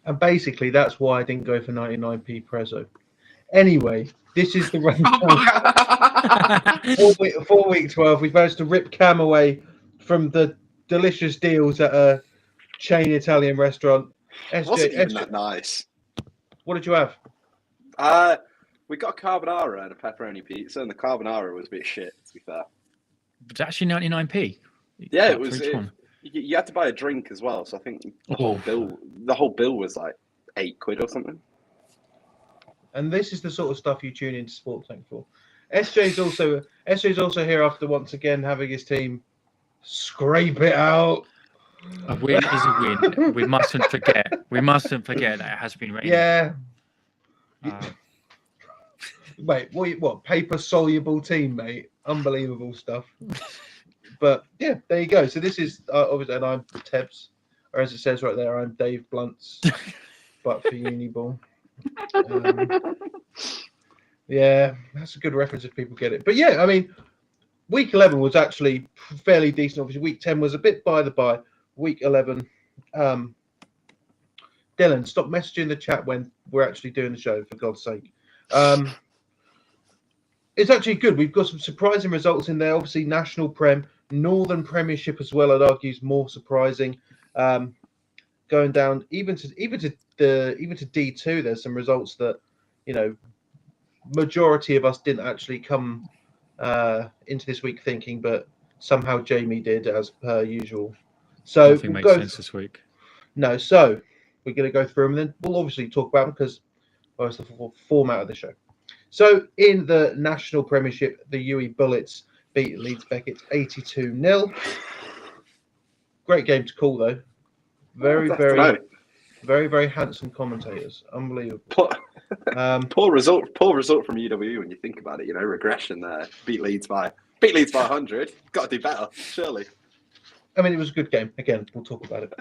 And basically, that's why I didn't go for 99p Prezzo. Anyway, this is the rundown. 4 week 12. We've managed to rip Cam away from the delicious deals at a chain Italian restaurant. It wasn't even that nice. What did you have? We got a carbonara and a pepperoni pizza, and the carbonara was a bit shit, to be fair. It's actually 99p. Yeah, it was. You had to buy a drink as well, so I think the whole bill was like £8 or something. And this is the sort of stuff you tune into Sports Tank for. SJ's also here after once again having his team scrape it out. A win is a win. We mustn't forget. That it has been raining. Yeah. Wait, what? Paper soluble team, mate. Unbelievable stuff. But yeah, there you go. So this is obviously, and I'm Tebs, or as it says right there, I'm Dave Blunt's, but for Uniball. Yeah, that's a good reference if people get it. But yeah, I mean, week 11 was actually fairly decent. Obviously, week 10 was a bit by the by. Week 11, Dylan, stop messaging the chat when we're actually doing the show, for God's sake. It's actually good. We've got some surprising results in there. Obviously, National Prem, Northern Premiership as well. I'd argue is more surprising. Going down even to D2. There's some results that majority of us didn't actually come into this week thinking, but somehow Jamie did, as per usual. So nothing makes sense this week. No, so we're going to go through them, and then we'll obviously talk about them because it's the format of the show. So in the National Premiership, the UE Bullets beat Leeds Beckett 82-0. Great game to call, though. Very, very handsome commentators. Unbelievable. Poor result from UWE when you think about it. Regression there. Beat Leeds by 100. Got to do better, surely. I mean, it was a good game. Again, we'll talk about it.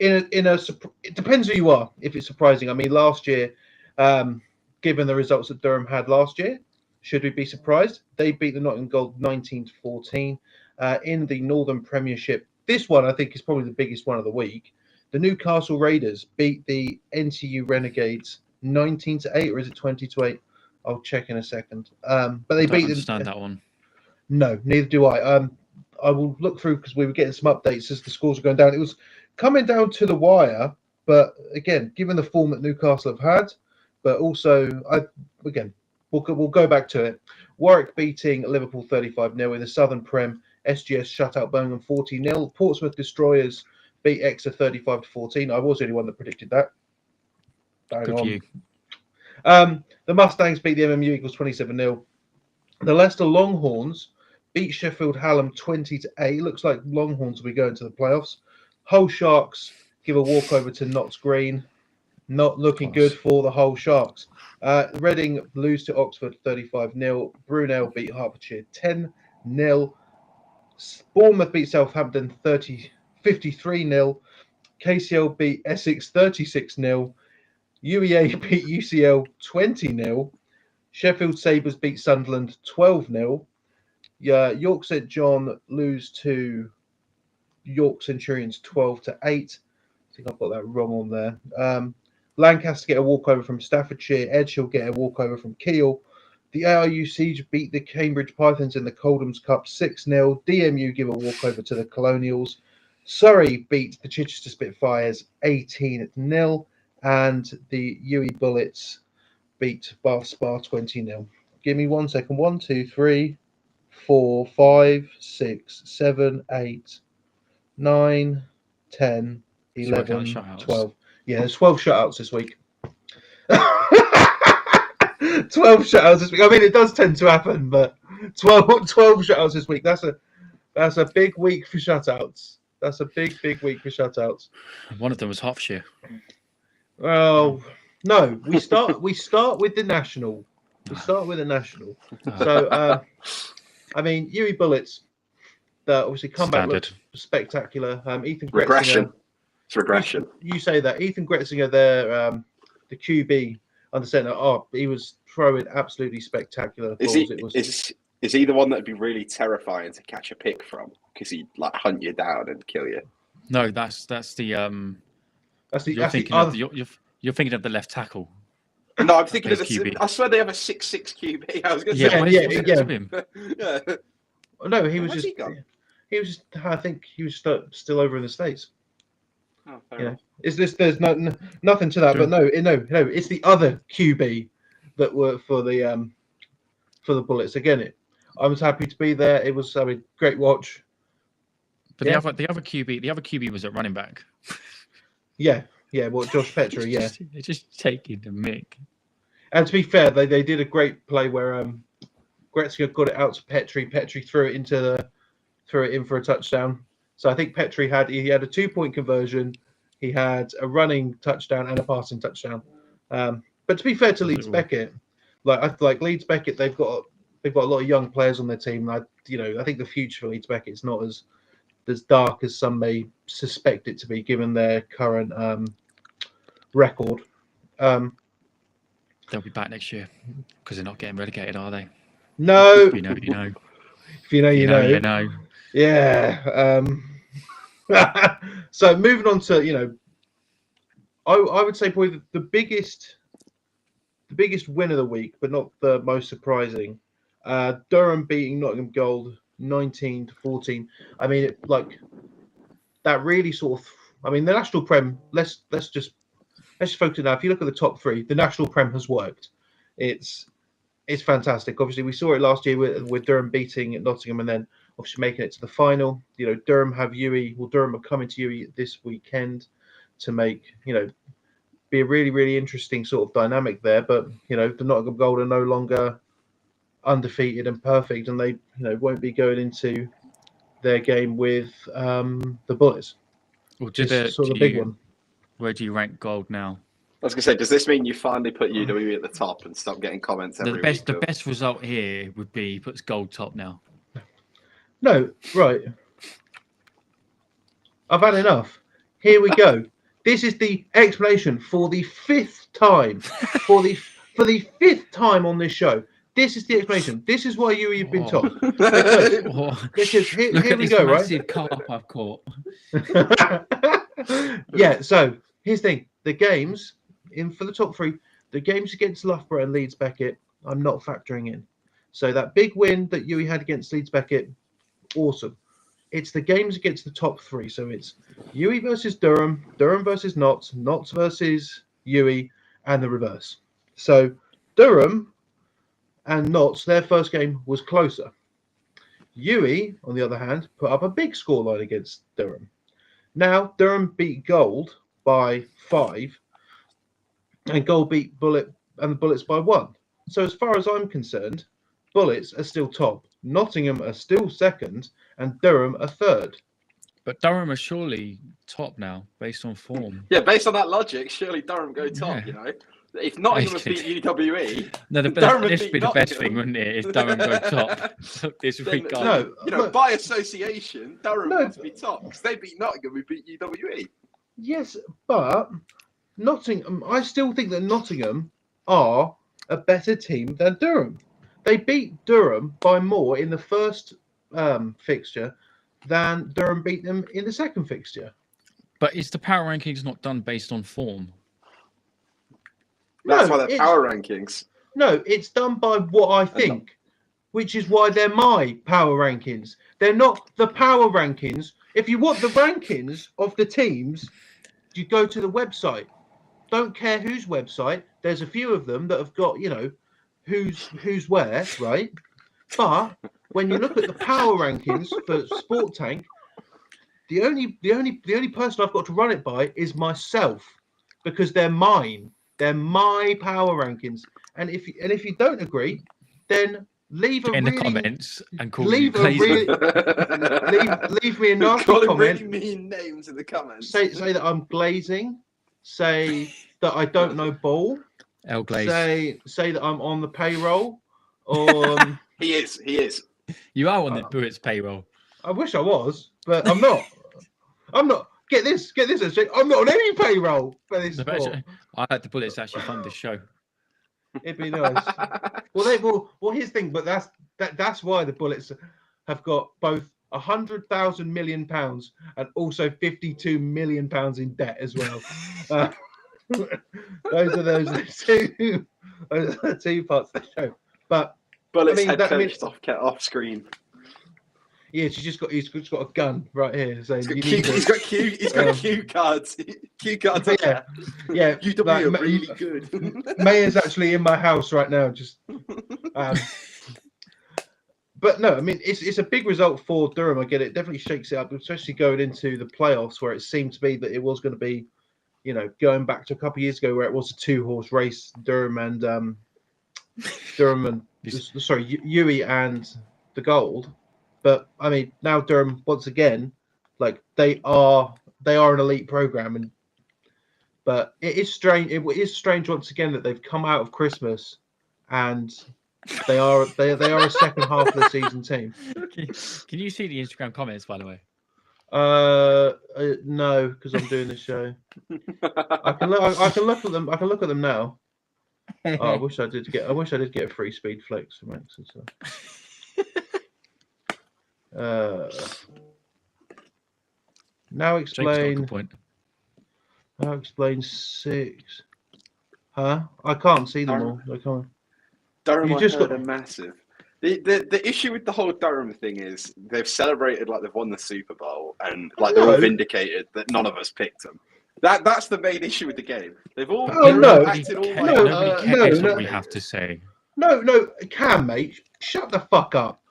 It depends who you are. If it's surprising, I mean, last year, given the results that Durham had last year, should we be surprised? They beat the Nottingham Gold 19-14 in the Northern Premiership. This one, I think, is probably the biggest one of the week. The Newcastle Raiders beat the NTU Renegades 19-8, or is it 20-8? I'll check in a second. But they beat them. Understand that one? No, neither do I. I will look through because we were getting some updates as the scores were going down. It was coming down to the wire, but again, given the form that Newcastle have had, but also we'll go back to it. Warwick beating Liverpool 35-0 in the Southern Prem. SGS shut out Birmingham 40-0. Portsmouth Destroyers beat Exeter 35-14. I was the only one that predicted that. Good for you. The Mustangs beat the MMU Eagles 27-0. The Leicester Longhorns beat Sheffield Hallam 20-8. Looks like Longhorns will be going to the playoffs. Hull Sharks give a walkover to Notts Green. Not looking good for the Hull Sharks. Reading lose to Oxford 35-0. Brunel beat Hertfordshire 10-0. Bournemouth beat Southampton 53-0. KCL beat Essex 36-0. UEA beat UCL 20-0. Sheffield Sabres beat Sunderland 12-0. York St John lose to York Centurions 12-8. I think I've got that wrong on there. Lancaster get a walkover from Staffordshire. Edgehill get a walkover from Keele. The ARU Siege beat the Cambridge Pythons in the Coldham's Cup 6-0. DMU give a walkover to the Colonials. Surrey beat the Chichester Spitfires 18-0. And the UE Bullets beat Bath Spa 20-0. Give me 1 second. 1, 2, 3, 4, 5, 6, 7, 8, 9, 10, 11, 12. Yeah, there's 12 shutouts this week. 12 shutouts this week. I mean, it does tend to happen, but 12 shutouts this week. That's a big week for shutouts. That's a big week for shutouts. One of them was Hertfordshire. Well, no, we start with the National. We start with a national. So, I mean, Yui Bullets, the obviously comeback Standard. looks spectacular. Ethan Regression. Gretzinger, It's regression. you say that. Ethan Gretzinger, the QB under center, he was throwing absolutely spectacular balls. Is he the one that'd be really terrifying to catch a pick from? Because he'd like hunt you down and kill you. No, that's the you're thinking of the left tackle. No, I'm thinking of His the. QB. I swear they have a 6'6" QB. I was going to Yeah, say. where's the picture of him? Yeah. No, he was Where's just. he gone? He was just. I think he was still over in the States. Oh, fair Yeah. enough. Is this? There's nothing to that, True. but no. It's the other QB that were for the Bullets. Again, I was happy to be there. It was great watch. But Yeah. the other QB was at running back. Yeah. What Josh Petrie? Yeah. It's just taking the mick. And to be fair, they did a great play where Gretzky got it out to Petrie. Petrie threw it in for a touchdown. So I think Petrie had a 2-point conversion. He had a running touchdown and a passing touchdown. But to be fair to Leeds Beckett, like Leeds Beckett, they've got a lot of young players on their team. I think the future for Leeds Beckett is not as dark as some may suspect it to be, given their current record. They'll be back next year because they're not getting relegated, are they? No, If you know, you know. if you know, you know. You know. Yeah. So moving on to I would say probably the biggest win of the week, but not the most surprising. Durham beating Nottingham Gold 19-14. I mean, that really sort of. I mean, the National Prem. Let's just focus now. If you look at the top three, the National Prem has worked. It's fantastic. Obviously, we saw it last year with Durham beating Nottingham and then obviously making it to the final. Durham have Uwe. Well, Durham are coming to Uwe this weekend to make be a really, really interesting sort of dynamic there. But the Nottingham Gold are no longer undefeated and perfect, and they won't be going into their game with the Bullets. Well, It's sort of a big one. Where do you rank Gold now? I was going to say, does this mean you finally put UWE at the top and stop getting comments every week? The best result here would be he puts Gold top now. No, right. I've had enough. Here we go. This is the explanation for the fifth time. For the fifth time on this show. This is the explanation. This is why you've been top. Because here Look at we this go, right? massive carp I've caught. Yeah, so here's the thing. The games for the top three, the games against Loughborough and Leeds Beckett, I'm not factoring in. So that big win that Uwe had against Leeds Beckett, awesome. It's the games against the top three. So it's Uwe versus Durham, Durham versus Notts, Notts versus Uwe, and the reverse. So Durham and Notts, their first game was closer. Uwe, on the other hand, put up a big scoreline against Durham. Now, Durham beat Gold by 5, and Gold beat Bullet and the Bullets by 1. So as far as I'm concerned, Bullets are still top, Nottingham are still second, and Durham are third. But Durham are surely top now, based on form. Yeah, based on that logic, surely Durham go top, Yeah. If Nottingham have beat UWE, No, Durham this would be the best Nottingham. thing, wouldn't it? If Durham go top this then, week. No. by association, Durham No. must be top because they beat Nottingham, who beat UWE. Yes, but Nottingham, I still think that Nottingham are a better team than Durham. They beat Durham by more in the first fixture than Durham beat them in the second fixture. But is the power rankings not done based on form? That's No, why they're power rankings. No, it's done by what I think, which is why they're my power rankings. They're not the power rankings. If you want the rankings of the teams, you go to the website. Don't care whose website. There's a few of them that have got, who's where, right? But when you look at the power rankings for Sport Tank, the only person I've got to run it by is myself, because they're mine. They're my power rankings. And if you don't agree, then leave a In the really comments and call leave me a lazy. really leave me a nasty Call him comment. really mean names in the comments. Say that I'm glazing. Say that I don't know ball. El Glaze. say that I'm on the payroll, or He is. You are on the Bullets payroll. I wish I was, but I'm not. I'm not. Get this. SJ. I'm not on any payroll for this sport. I hope the Bullets actually fund this show. It'd be nice. Well, here's the thing, but that's why the Bullets have got both 100,000 million pounds and also 52 million pounds in debt as well. Those are the two parts of the show. But Bullets head coach off screen. yeah, he's just got a gun right here saying He's got cue cards. Cue cards. Yeah. UW like, are really good. Mayor's actually in my house right now. Just, but no, I mean it's a big result for Durham. I get it. It definitely shakes it up, especially going into the playoffs where it seemed to be that it was going to be, going back to a couple of years ago where it was a 2-horse race, Durham and Uwe and the Gold. But I mean now Durham once again, like they are an elite program, but it is strange. It is strange once again that they've come out of Christmas and they are a second half of the season team. Can you see the Instagram comments, by the way? No, because I'm doing this show. I can look at them. I can look at them now. Oh, I wish I did get a free speed flex from Max and stuff. Now explain 6. Huh? I can't see them all. I can't. Durham just got a massive. The issue with the whole Durham thing is they've celebrated like they've won the Super Bowl and like they're all vindicated that none of us picked them. That's the main issue with the game. They've all acted all like nobody cares what we have to say. No, Cam, mate, shut the fuck up.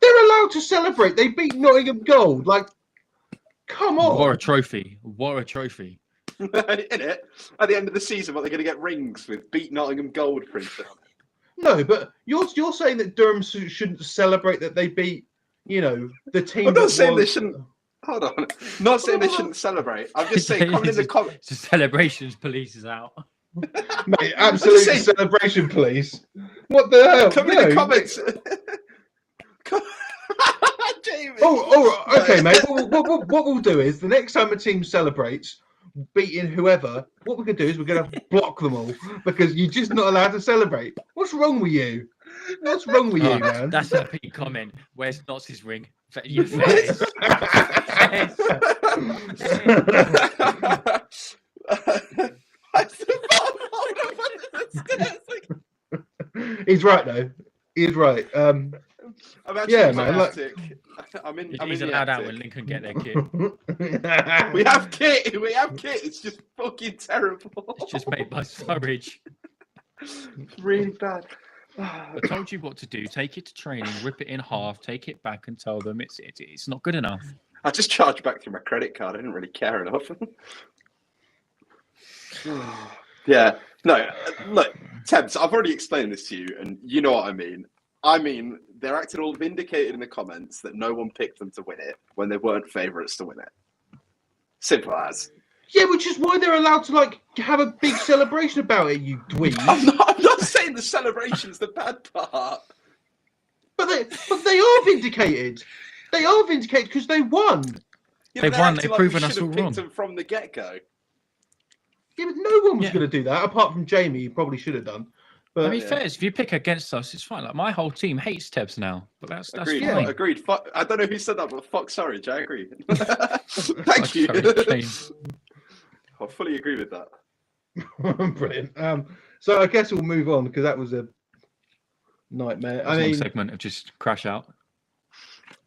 They're allowed to celebrate. They beat Nottingham Gold. Like, come on. What a trophy. In it, at the end of the season, what they're going to get rings with beat Nottingham Gold printed on it. No, but you're saying that Durham shouldn't celebrate that they beat, the team. I'm not saying they shouldn't. Hold on. I'm not saying they shouldn't celebrate. I'm just saying, coming in the comments. The celebrations police is out. Mate, absolute celebration police. What the hell? Come in the comments. Jamie. Oh, okay, mate. What we'll do is the next time a team celebrates beating whoever, what we're going to do is we're going to block them all because you're just not allowed to celebrate. What's wrong with you? What's wrong with you, man? That's a big comment. Where's Knots' ring? You face. He's right though. He's right. Yeah, man. He's allowed out when Lincoln get their kit. We have kit. It's just fucking terrible. It's just made by Surridge. Really bad. I told you what to do. Take it to training, rip it in half, take it back, and tell them it's not good enough. I just charged back through my credit card. I didn't really care enough. Yeah. No, look, Tebs, I've already explained this to you, and you know what I mean. I mean, they're acting all vindicated in the comments that no one picked them to win it when they weren't favourites to win it. Simple as. Yeah, which is why they're allowed to have a big celebration about it, you dweeb. I'm not saying the celebration's the bad part. But they are vindicated. They are vindicated because they won. Yeah, they've won. They've proven us all wrong. Them from the get-go. Yeah, but no one was going to do that apart from Jamie. He probably should have done. But I mean, fair. If you pick against us, it's fine. Like my whole team hates Tebs now, but that's agreed. Fine. Yeah, agreed. I don't know who said that, but fuck Surridge. I agree. Thank you. I fully agree with that. Brilliant. So I guess we'll move on because that was a nightmare. I mean, segment of just crash out.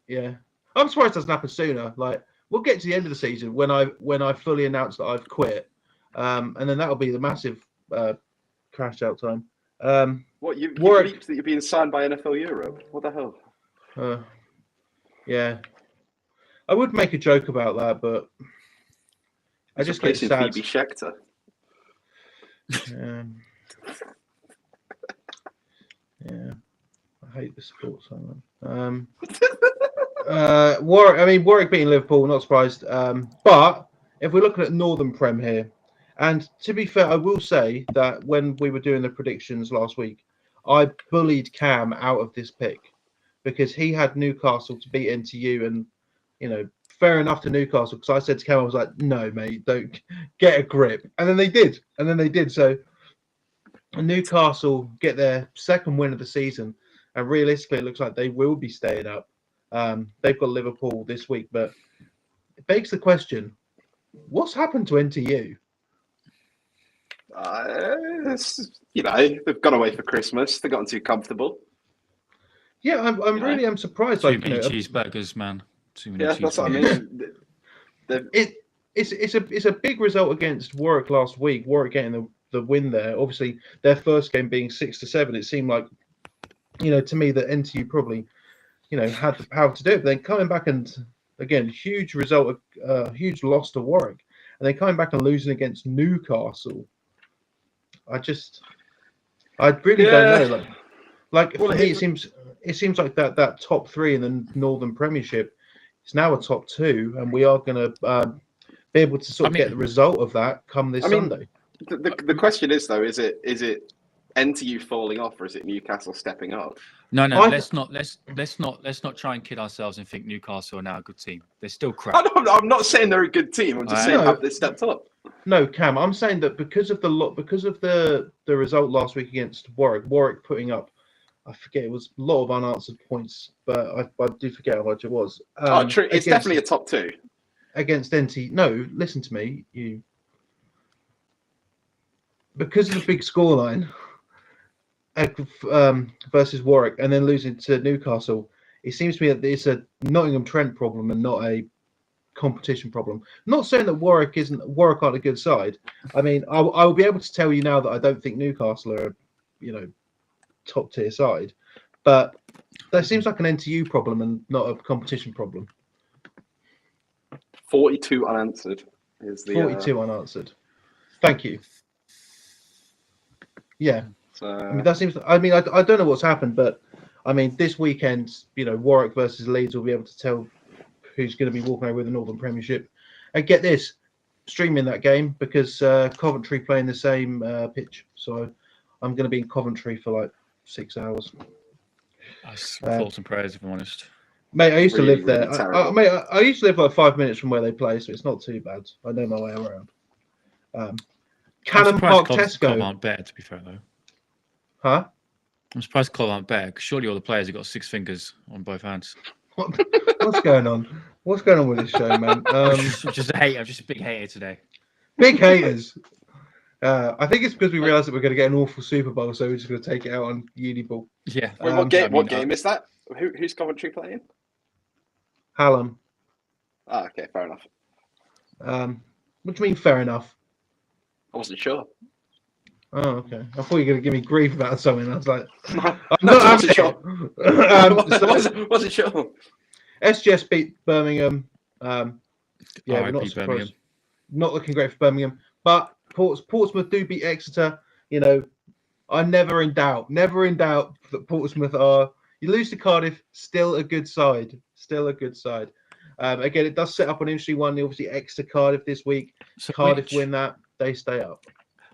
Yeah, I'm surprised it doesn't happen sooner. Like we'll get to the end of the season when I fully announce that I've quit, and then that'll be the massive crash out time. What you leaked that you're being signed by NFL Europe? What the hell? Yeah, I would make a joke about that, but I just get sad. Phoebe Schechter. Yeah, I hate the sports. Warwick beating Liverpool, not surprised. But if we're looking at Northern Prem here, And to be fair, I will say that when we were doing the predictions last week, I bullied Cam out of this pick because he had Newcastle to beat NTU, and fair enough to Newcastle, because I said to Cam, I was like, no, mate, don't get a grip. And then they did. So Newcastle get their second win of the season, and realistically, it looks like they will be staying up. They've got Liverpool this week, but it begs the question, what's happened to NTU? They've gone away for Christmas. They've gotten too comfortable. Yeah, I'm really am surprised. Too many cheeseburgers, man. Too many cheeseburgers. That's what I mean. It's a big result against Warwick last week. Warwick getting the win there. Obviously, their first game being 6-7. It seemed like, to me that NTU probably, had the power to do it. But then coming back and again, huge result, huge loss to Warwick, and then coming back and losing against Newcastle. I really don't know. For me, it seems like that top three in the Northern Premiership is now a top two, and we are going to be able to get the result of that come this Sunday. The question is though, is it NTU falling off, or is it Newcastle stepping up? No. Let's not try and kid ourselves and think Newcastle are now a good team. They're still crap. I'm not saying they're a good team. I'm just saying have they stepped up? No, Cam, I'm saying that because of the result last week against Warwick putting up, I forget, it was a lot of unanswered points, but I do forget how much it was. True. It's definitely a top two. Against NT. No, listen to me. Because of the big scoreline versus Warwick and then losing to Newcastle, it seems to me that it's a Nottingham Trent problem and not a competition problem. Not saying that Warwick aren't a good side. I mean, I will be able to tell you now that I don't think Newcastle are top tier side, but that seems like an NTU problem and not a competition problem. 42 unanswered is the 42 unanswered. Thank you. Yeah. I mean, that seems. I mean, I don't know what's happened, but I mean, this weekend, Warwick versus Leeds will be able to tell who's going to be walking away with the Northern Premiership. And get this, streaming that game because Coventry playing the same pitch, so I'm going to be in Coventry for like 6 hours. Thoughts and prayers, if I'm honest. Mate, I used to live there. I used to live like 5 minutes from where they play, so it's not too bad. I know my way around. Cannon Park Tesco. Club aren't better, to be fair, though. Huh? I'm surprised Club aren't better, because surely all the players have got 6 fingers on both hands. What's going on? What's going on with this show, man? I'm just a hater. I'm just a big hater today. Big haters. I think it's because we realised that we're going to get an awful Super Bowl, so we're just going to take it out on Uniball. Yeah. What game is that? Who's Coventry playing? Hallam. Ah, okay, fair enough. What do you mean, fair enough? I wasn't sure. Oh, okay. I thought you were going to give me grief about something. I was like, I wasn't sure. Wasn't sure. SGS beat Birmingham. We're not surprised. Birmingham. Not looking great for Birmingham, but Portsmouth do beat Exeter. I'm never in doubt that Portsmouth are. You lose to Cardiff, still a good side. Again, it does set up an interesting one. Obviously, Exeter Cardiff this week. So Cardiff win that, they stay up.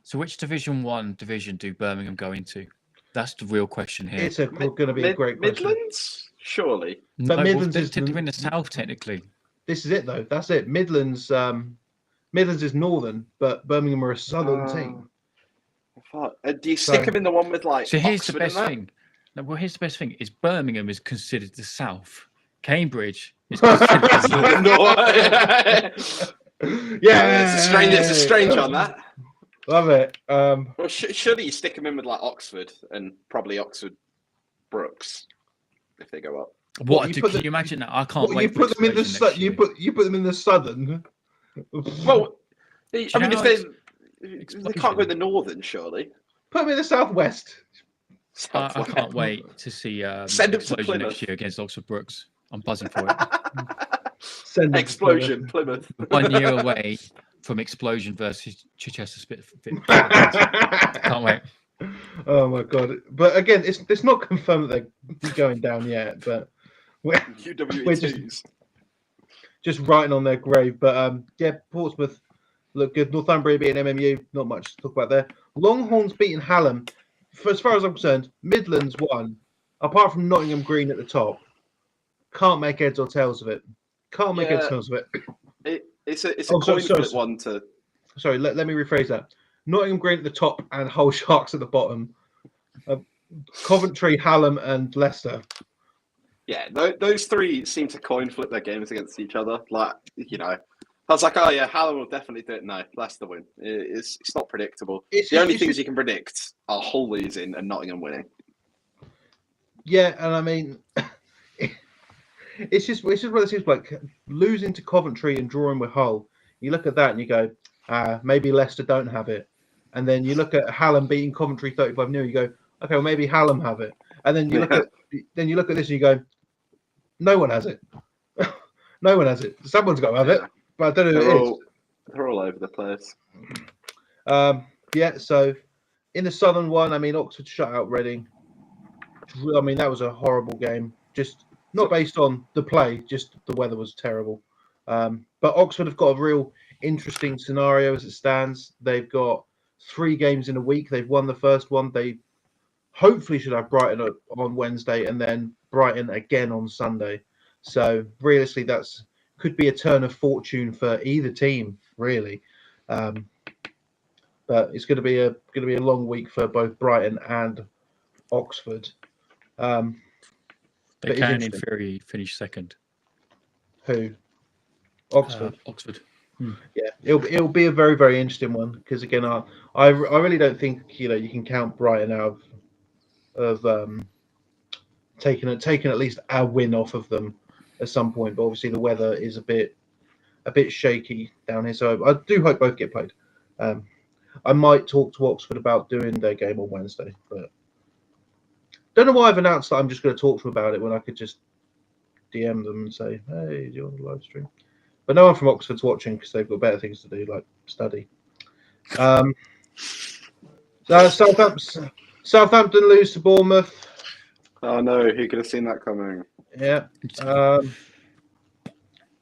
So which Division 1 division do Birmingham go into? That's the real question here. It's going to be a great question. Midlands, surely. But Midlands is in the south, technically. This is it, though. That's it. Midlands is northern, but Birmingham are a southern team. Do you stick them in the one with like? So here's Oxford the best thing. No, well, here's the best thing: is Birmingham is considered the south. Cambridge is considered the north. Yeah, it's a strange on that. Love it. Well, surely you stick them in with like Oxford and probably Oxford Brooks if they go up. Can you imagine that? I can't wait. You put them in the you put them in the southern. Well, I mean, if they can't go in the northern, surely. Put them in the southwest. I can't wait to see Send them to Explosion Plymouth next year against Oxford Brooks. I'm buzzing for it. Explosion, Plymouth. 1 year away from Explosion versus Chichester Spit. Can't wait. Oh my god! But again, it's not confirmed that they're going down yet. But we're just writing on their grave. But Portsmouth look good. Northumbria beating MMU, not much to talk about there. Longhorns beating Hallam. As far as I'm concerned, Midlands won. Apart from Nottingham Green at the top, can't make heads or tails of it. Can't make heads or tails of it. It's a coin flip one to. Sorry, let me rephrase that. Nottingham Green at the top and Hull Sharks at the bottom. Coventry, Hallam, and Leicester. Yeah, those three seem to coin flip their games against each other. Like, I was like, oh yeah, Hallam will definitely do it. No, Leicester win. It's not predictable. The only things you can predict are Hull losing and Nottingham winning. Yeah, and I mean, it's just what it seems like. Losing to Coventry and drawing with Hull, you look at that and you go, maybe Leicester don't have it. And then you look at Hallam beating Coventry 35-0, you go, okay, well maybe Hallam have it. And then you look at this and you go, no one has it. No one has it. Someone's got to have it, but I don't know who it is. They're all over the place. Yeah, so in the Southern one, I mean, Oxford shut out Reading. I mean, that was a horrible game. Just not based on the play, just the weather was terrible. But Oxford have got a real interesting scenario as it stands. They've got 3 games in a week. They've won the first one. They hopefully should have Brighton on Wednesday and then Brighton again on Sunday. So realistically, that's could be a turn of fortune for either team, really. But it's going to be a long week for both Brighton and Oxford. They can, in theory, finish second. Who? Oxford. Oxford. Yeah, it'll be a very, very interesting one because again, I really don't think you can count Brighton out of taking at least a win off of them at some point. But obviously, the weather is a bit shaky down here, so I do hope both get played. I might talk to Oxford about doing their game on Wednesday, but don't know why I've announced that I'm just going to talk to them about it when I could just DM them and say, "Hey, do you want to live stream?" But no one from Oxford's watching because they've got better things to do, like study. Southampton lose to Bournemouth. Oh no, who could have seen that coming? Yeah.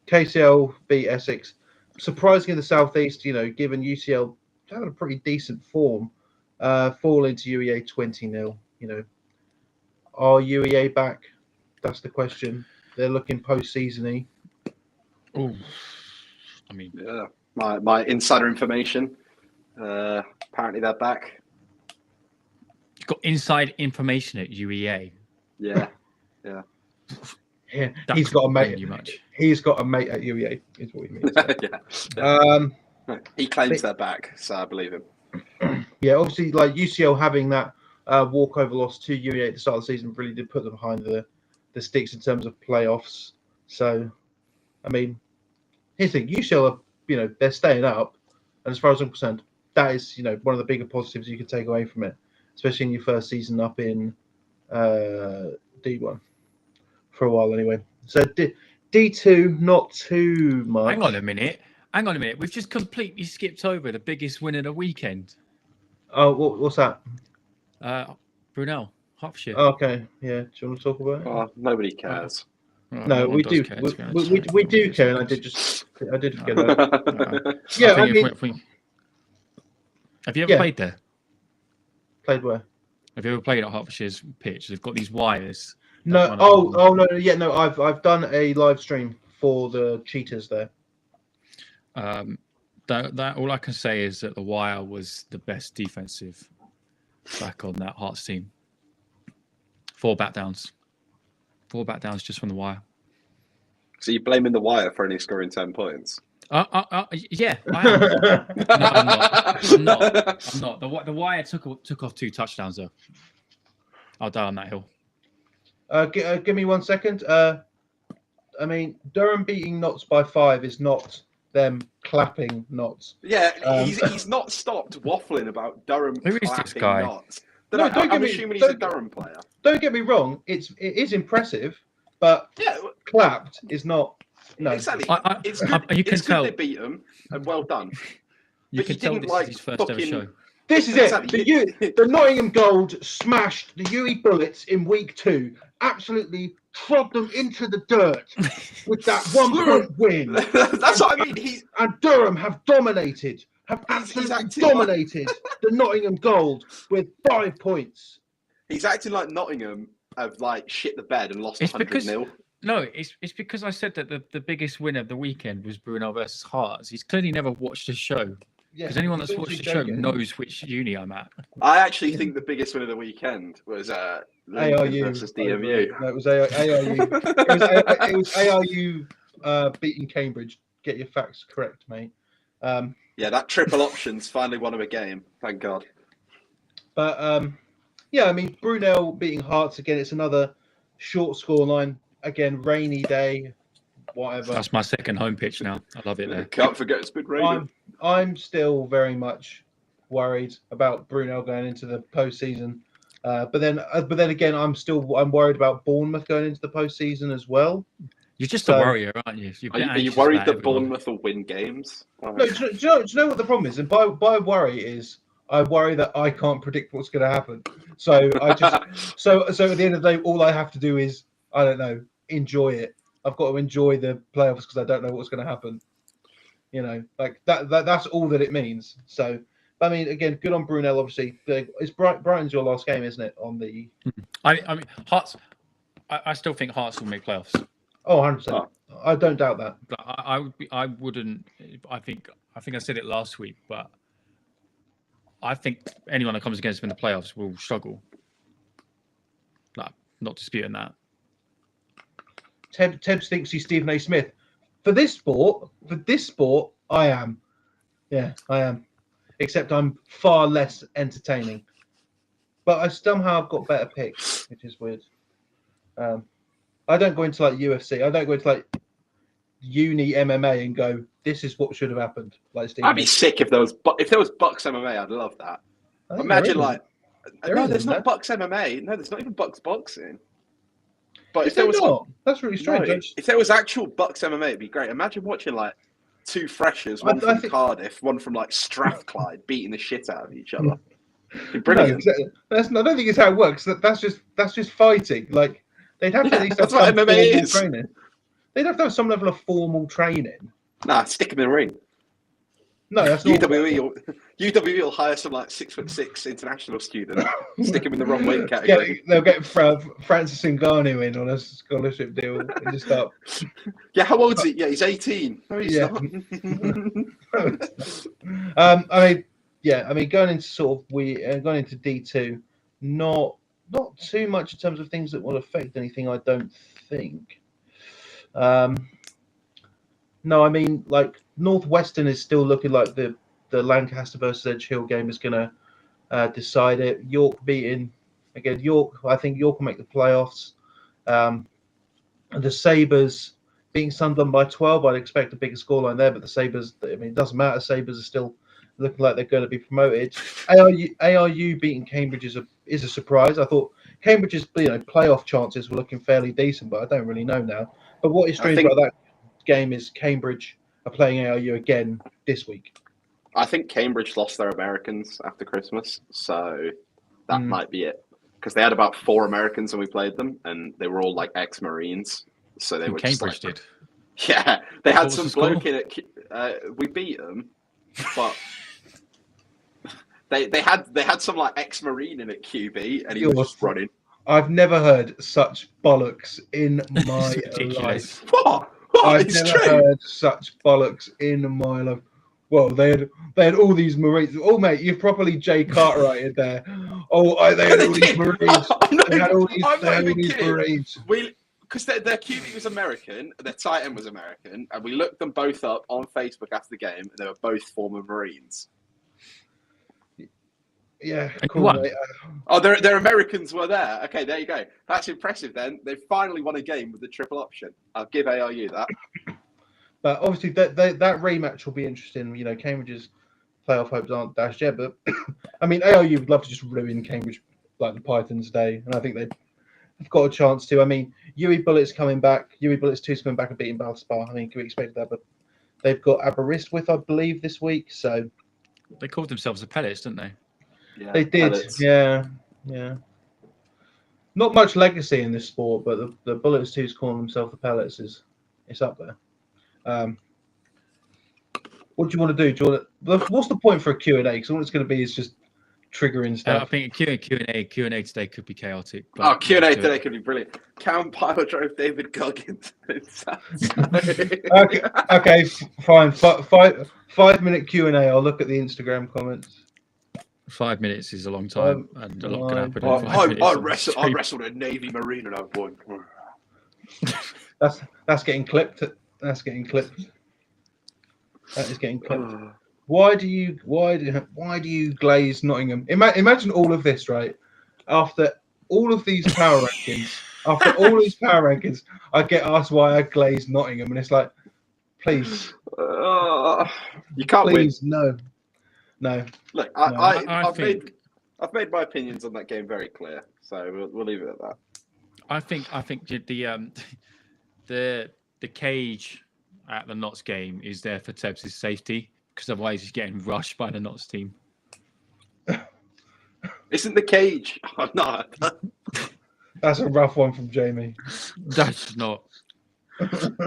KCL beat Essex. Surprisingly, in the southeast, given UCL having a pretty decent form, falling to UEA 20-0. Are UEA back? That's the question. They're looking post-season-y. Oh, I mean, yeah. My insider information. Apparently, they're back. You've got inside information at UEA. Yeah. Yeah, That he's got a mate. you much. He's got a mate at UEA. Is what he means. Yeah. He claims they're back, so I believe him. Yeah, obviously, like UCL having that walkover loss to UEA at the start of the season really did put them behind the sticks in terms of playoffs. So, I mean, here's the thing: UCL are, they're staying up, and as far as I'm concerned, that is, one of the bigger positives you can take away from it, especially in your first season up in D1 for a while, anyway. So D2, not too much. Hang on a minute. We've just completely skipped over the biggest win of the weekend. Oh, what's that? Brunel, Hertfordshire. Oh, okay, yeah. Do you want to talk about it? Oh, nobody cares. No, we do. Care, we do care, and I did forget that. Yeah, I mean, have you ever played there? Played where? Have you ever played at Hertfordshire's pitch? They've got these wires. No. Oh no. Yeah, no. I've done a live stream for the Cheetahs there. That all I can say is that the wire was the best defensive back on that Hearts team. 4 back downs just from the wire. So you're blaming the wire for only scoring 10 points? Yeah, I am. No, I'm not. The wire took off 2 touchdowns though. I'll die on that hill. Give me 1 second. I mean, Durham beating Notts by 5 is not them clapping Notts. Yeah, he's not stopped waffling about Durham. Who is this guy? Notts. I'm assuming he's a Durham player. Don't get me wrong. It is impressive, but clapped is not. No, exactly. You can tell they beat him, and well done. You can tell this is his first ever show. This is it. The Nottingham Gold smashed the UE Bullets in week 2. Absolutely trod them into the dirt with that 1-point win. That's what I mean. And Durham have dominated, have absolutely dominated the Nottingham Gold with 5 points. He's acting like Nottingham have like shit the bed and lost 100-0. No, it's because I said that the biggest win of the weekend was Brunel versus Hearts. He's clearly never watched the show. Because anyone that's watched the show knows which uni I'm at. I actually think the biggest win of the weekend was ARU versus DMU. No, it was ARU. It was ARU beating Cambridge. Get your facts correct, mate. Yeah, that triple options finally won him a game. Thank God. But yeah, I mean, Brunel beating Hearts again. It's another short scoreline. Again, rainy day, whatever. That's my second home pitch now. I love it there. Can't forget it's been raining. I'm still very much worried about Brunel going into the postseason. But then again, I'm worried about Bournemouth going into the postseason as well. You're just a worrier, aren't you? Are you worried that Bournemouth will win games? No, do you know what the problem is? And by worry is, I worry that I can't predict what's going to happen. So I just so at the end of the day, all I have to do is, I don't know, enjoy it. I've got to enjoy the playoffs because I don't know what's going to happen. You know, like that's all that it means. So, I mean, again, good on Brunel. Obviously, it's Brighton's your last game, isn't it? On the, I mean, Hearts. I still think Hearts will make playoffs. Oh, 100%. I don't doubt that. But I wouldn't. I think I said it last week, but I think anyone that comes against them in the playoffs will struggle. Like, not disputing that. Tebs thinks he's Stephen A. Smith. For this sport, I am. Yeah, I am. Except I'm far less entertaining. But I somehow have got better picks, which is weird. I don't go into like UFC. I don't go into like uni MMA and go, this is what should have happened. Like I'd be sick if there was Bucks MMA. I'd love that. Imagine like, no, there's not Bucks MMA. No, there's not even Bucks boxing. But if there was not, that's really strange. No, if there was actual Bucks MMA, it'd be great. Imagine watching like two freshers, one from Cardiff, one from like Strathclyde, beating the shit out of each other. Brilliant. No, exactly. I don't think it's how it works. That's just fighting. Like they'd have to at least have some MMA is. Training. They'd have to have some level of formal training. Nah, stick them in the ring. No, that's not. UWE will hire some like 6'6" international student, stick him in the wrong weight category. They'll get Francis Ngannou in on a scholarship deal and just start. Yeah, how old is he? Yeah, he's 18. No, he's not. I mean, going into D2, not too much in terms of things that will affect anything. I don't think. No, I mean, like Northwestern is still looking like the Lancaster versus Edge Hill game is going to decide it. York beating again. I think York will make the playoffs. The Sabres beating Sunderland by 12. I'd expect a bigger scoreline there, but the Sabres, I mean, it doesn't matter. Sabres are still looking like they're going to be promoted. ARU beating Cambridge is a surprise. I thought Cambridge's playoff chances were looking fairly decent, but I don't really know now. But what is strange about that game is Cambridge are playing ARU again this week. I think Cambridge lost their Americans after Christmas, so that might be it. Because they had about 4 Americans when we played them, and they were all like ex-Marines. So they were Cambridge just, did. Yeah, they had some bloke in it. We beat them, but they had some like ex-Marine in at QB, and he was just running. I've never heard such bollocks in my life. What? I've never heard such bollocks in my life. Well, they had all these Marines. Oh, mate, you've properly Jay Cartwrighted there. Oh, they had all these Marines. They had all these Marines. Because their QB was American, their tight end was American, and we looked them both up on Facebook after the game, and they were both former Marines. Yeah, cool. Mate. Oh, their Americans were there. Okay, there you go. That's impressive. Then they finally won a game with the triple option. I'll give ARU that. But obviously, that rematch will be interesting. You know, Cambridge's playoff hopes aren't dashed yet. But I mean, ARU would love to just ruin Cambridge like the Pythons Day, and I think they've got a chance to. I mean, UE Bullets coming back. UE Bullets 2's coming back and beating Balspar. I mean, can we expect that? But they've got Aberystwyth, I believe, this week. So they called themselves the Pellets, didn't they? Yeah, they did. Pellets. Yeah. not much legacy in this sport, but the Bullets who's calling themselves the Pellets it's up there. What do you want to do? What's the point for a Q&A? Because all it's going to be is just triggering stuff. I think Q&A today could be chaotic. But Q&A today could be brilliant. Cam Pyle drove David Goggins. Okay, fine. 5-minute Q&A. I'll look at the Instagram comments. 5 minutes is a long time, and a lot can happen in 5 minutes. I wrestled a Navy Marine and I won. That's getting clipped. That's getting clipped. That is getting clipped. Why do you glaze Nottingham? Imagine all of this, right? After all of these power rankings, I get asked why I glaze Nottingham, and it's like, please, you can't please, win. No. Look, I've made my opinions on that game very clear, so we'll leave it at that. I think the cage at the Notts game is there for Tebbs' safety, because otherwise he's getting rushed by the Notts team. Isn't the cage? I'm not. That's a rough one from Jamie. That's not.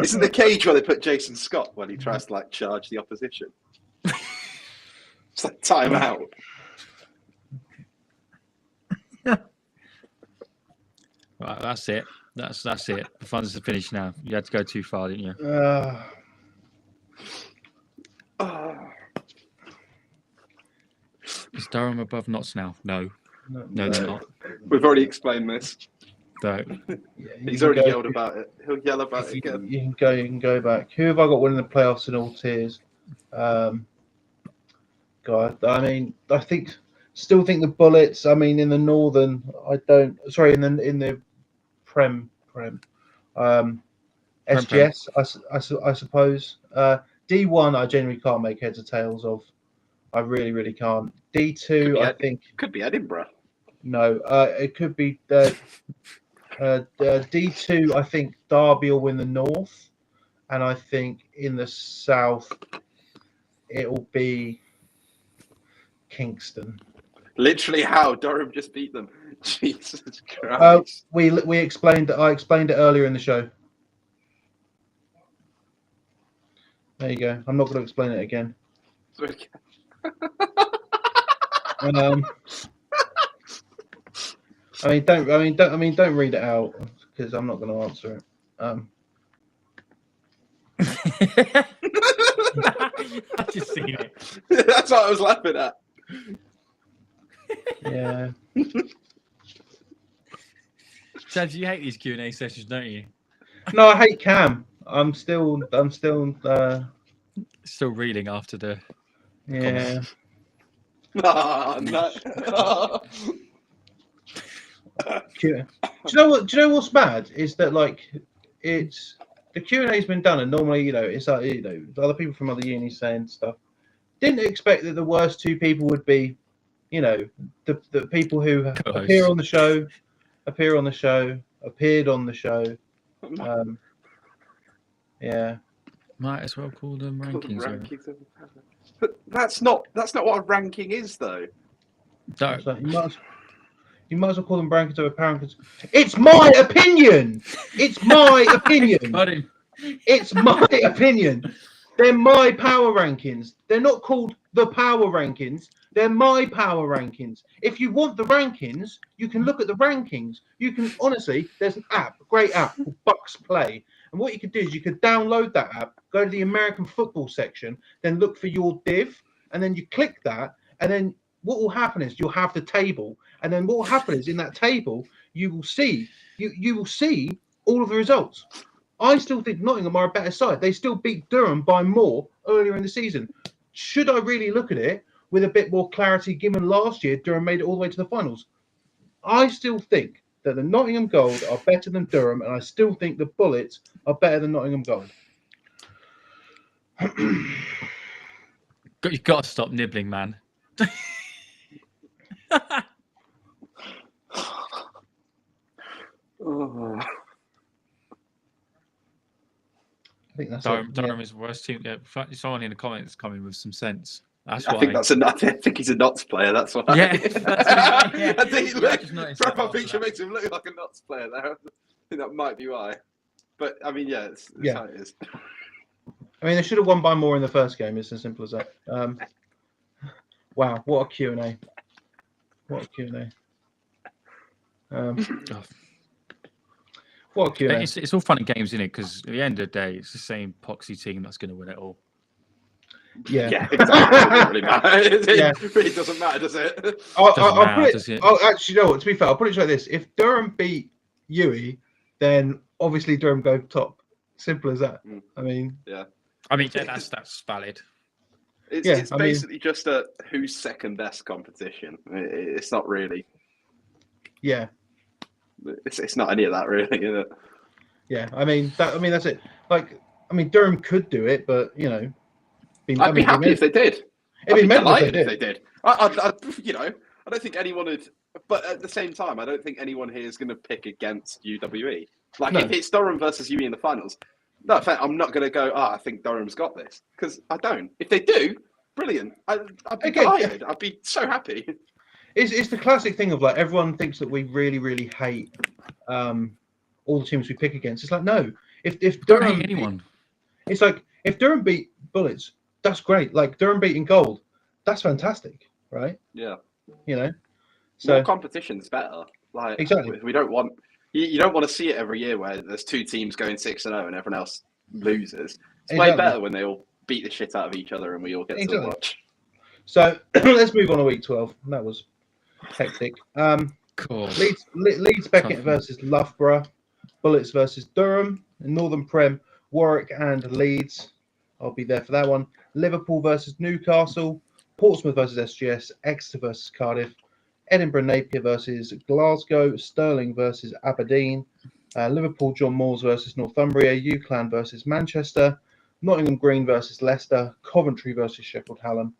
Isn't the cage where they put Jason Scott when he tries to charge the opposition? It's like time out. Right, that's it. That's it. The fun's finished now. You had to go too far, didn't you? Is Durham above Notts now? No, they're not. We've already explained this. No. He's already yelled about it. He'll yell about it again. You can go back. Who have I got winning the playoffs in all tiers? God, I mean, still think the Bullets. I mean, in the Northern, I don't. Sorry, in the Prem. SGS, I suppose. D1, I generally can't make heads or tails of. I really, really can't. D2, I think could be Edinburgh. No, it could be D2. I think Derby will win the North, and I think in the South it will be Kingston. Literally, how Durham just beat them. Jesus Christ. We explained. I explained it earlier in the show. There you go. I'm not going to explain it again. Okay. don't read it out because I'm not going to answer it. I've just seen it. That's what I was laughing at. Yeah. Chad, you hate these Q&A sessions, don't you? No, I hate Cam. I'm still reeling after the. Yeah. No. Do you know what's bad is that it's the Q&A's been done, and normally it's other people from other unis saying stuff. Didn't expect that the worst two people would be the people who appear on the show, appeared on the show. Yeah. Might as well call them rankings. But that's not what a ranking is, though. So you might as well call them rankings over power rankings. It's my opinion. It's my opinion. Got him. It's my opinion. They're my power rankings. They're not called the power rankings. They're my power rankings. If you want the rankings, you can look at the rankings. You can honestly, there's an app, a great app called Bucks Play. And what you could do is you could download that app, go to the American football section, then look for your div, and then you click that, and then what will happen is you'll have the table, and then what will happen is in that table you will see all of the results. I still think Nottingham are a better side. They still beat Durham by more earlier in the season. Should I really look at it with a bit more clarity given last year Durham made it all the way to the finals? I still think that the Nottingham Gold are better than Durham, and I still think the Bullets are better than Nottingham Gold. You've got to stop nibbling, man. Oh. I think that's Durham is the worst team. Yeah, someone in the comments coming with some sense. That's I why. think I think he's a Notts player. That's why. Yeah, that's what I think Yeah, I just noticed that profile after picture that. makes him look like a Notts player there. I think that might be why. But I mean, yeah, it's how it is. I mean, they should have won by more in the first game. It's as simple as that. Wow, what a Q&A. What a Q&A. What a Q&A. It's all fun and games, isn't it? Because at the end of the day, it's the same poxy team that's going to win it all. Yeah, exactly. It doesn't really matter. Yeah. It really doesn't matter, does it? I'll matter, put it. does it? Actually, you know what? To be fair, I'll put it like this: if Durham beat UWE, then obviously Durham go top. Simple as that. I mean, I mean, yeah, that's valid. It's basically just a who's second best competition. It's not really. Yeah. It's not any of that really, is it? Yeah. I mean that's it. Like, I mean, Durham could do it, but you know, I'd be happy if they did. I'd be delighted if they did. I don't think anyone would. But at the same time, I don't think anyone here is going to pick against UWE. Like, if it's Durham versus UWE in the finals, no, in fact, I'm not going to go, I think Durham's got this. Because I don't. If they do, brilliant. I'd be delighted. I'd be so happy. It's the classic thing of like everyone thinks that we really, really hate all the teams we pick against. It's like, no. If Don't Durham hate anyone. It's like if Durham beat Bullets, that's great. Like Durham beating Gold, that's fantastic, right? Yeah. You know? So more competition's better. Like, exactly. We don't want you don't want to see it every year where there's two teams going 6-0 and everyone else loses. It's way better when they all beat the shit out of each other and we all get to watch. So let's move on to week 12. That was hectic. Cool. Leeds Beckett versus Loughborough, Bullets versus Durham, in Northern Prem, Warwick and Leeds. I'll be there for that one. Liverpool versus Newcastle, Portsmouth versus SGS, Exeter versus Cardiff, Edinburgh Napier versus Glasgow, Stirling versus Aberdeen, Liverpool John Moores versus Northumbria, UClan versus Manchester, Nottingham Green versus Leicester, Coventry versus Sheffield Hallam,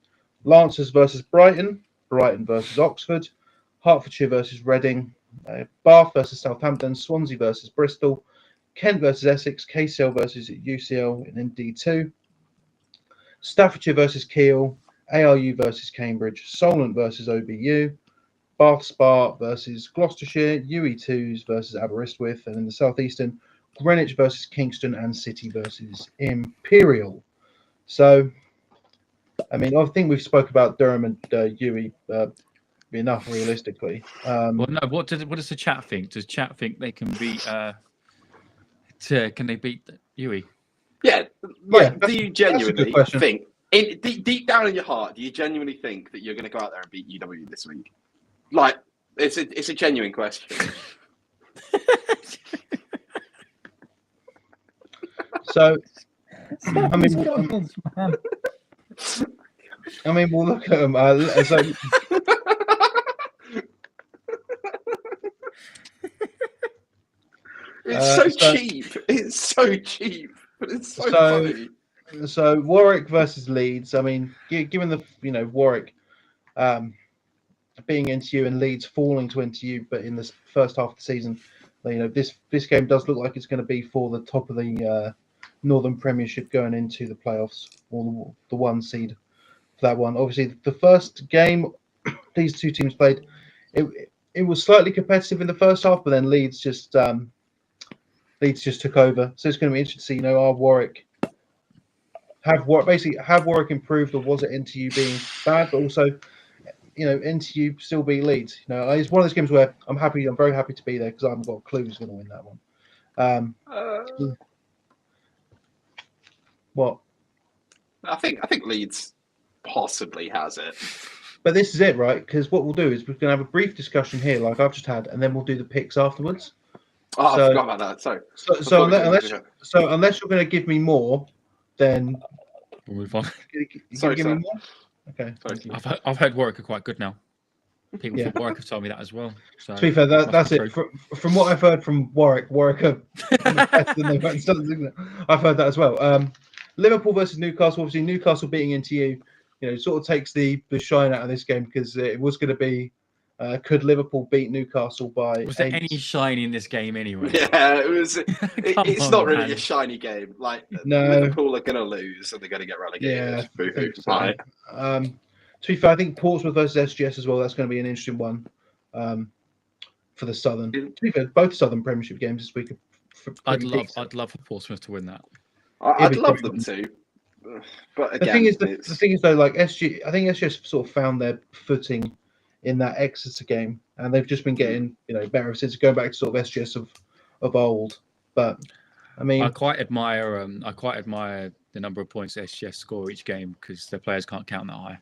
Lancers versus Brighton, Brighton versus Oxford, Hertfordshire versus Reading, Bath versus Southampton, Swansea versus Bristol, Kent versus Essex, KCL versus UCL in D2, Staffordshire versus Kiel, ARU versus Cambridge, Solent versus OBU, Bath Spa versus Gloucestershire, UE2s versus Aberystwyth, and in the southeastern, Greenwich versus Kingston and City versus Imperial. So, I mean, I think we've spoke about Durham and UE enough realistically. Well, no. What does the chat think? Does chat think they can beat? Can they beat UE? Yeah. Do you genuinely think, deep down in your heart, do you genuinely think that you're going to go out there and beat UW this week? Like, it's a genuine question. So, I mean, we'll look at them. It's so cheap. It's so cheap, but it's so funny. So Warwick versus Leeds. I mean, given the Warwick being NTU and Leeds falling to NTU, but in this first half of the season, this game does look like it's going to be for the top of the Northern Premiership going into the playoffs, or the one seed for that one. Obviously, the first game these two teams played, it was slightly competitive in the first half, but then Leeds just took over. So it's going to be interesting to see, have Warwick improved, or was it NTU being bad? But also, NTU still beat Leeds. It's one of those games where I'm very happy to be there because I haven't got a clue who's going to win that one. What? I think Leeds possibly has it. But this is it, right? Because what we'll do is we're going to have a brief discussion here, like I've just had, and then we'll do the picks afterwards. Oh, I forgot about that. Sorry. So unless you're going to give me more, then we'll move on. Sorry, give me more? Okay. Sorry. I've heard Warwick are quite good now. People from Warwick have told me that as well. So to be fair, that's it. From what I've heard from Warwick are better than they've had. I've heard that as well. Liverpool versus Newcastle. Obviously, Newcastle beating NTU, sort of takes the shine out of this game because it was going to be Could Liverpool beat Newcastle by Was there 8? any shine in this game anyway? Yeah, it was. It's on, not really man. a shiny game. Like No. Liverpool are going to lose and they're going to get relegated. Yeah, I Boo-hoo. think so. Right. To be fair, I think Portsmouth versus SGS as well. That's going to be an interesting one for the Southern. To be fair, both Southern Premiership games this week. I'd love for Portsmouth to win that. I'd love them to, but again, the thing is though, like I think SGS sort of found their footing in that Exeter game, and they've just been getting better since going back to sort of SGS of old. But I mean, I quite admire the number of points SGS score each game because their players can't count that high.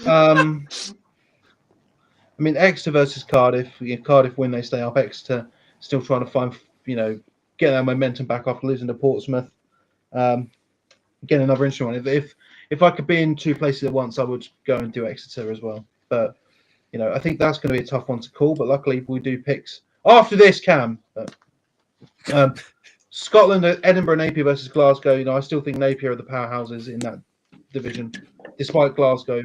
I mean, Exeter versus Cardiff. Cardiff win, they stay up. Exeter still trying to find, get their momentum back after losing to Portsmouth. Again, another interesting one. If I could be in two places at once, I would go and do Exeter as well. But I think that's going to be a tough one to call. But luckily, we do picks after this, Cam. Scotland, Edinburgh, Napier versus Glasgow. I still think Napier are the powerhouses in that division, despite Glasgow,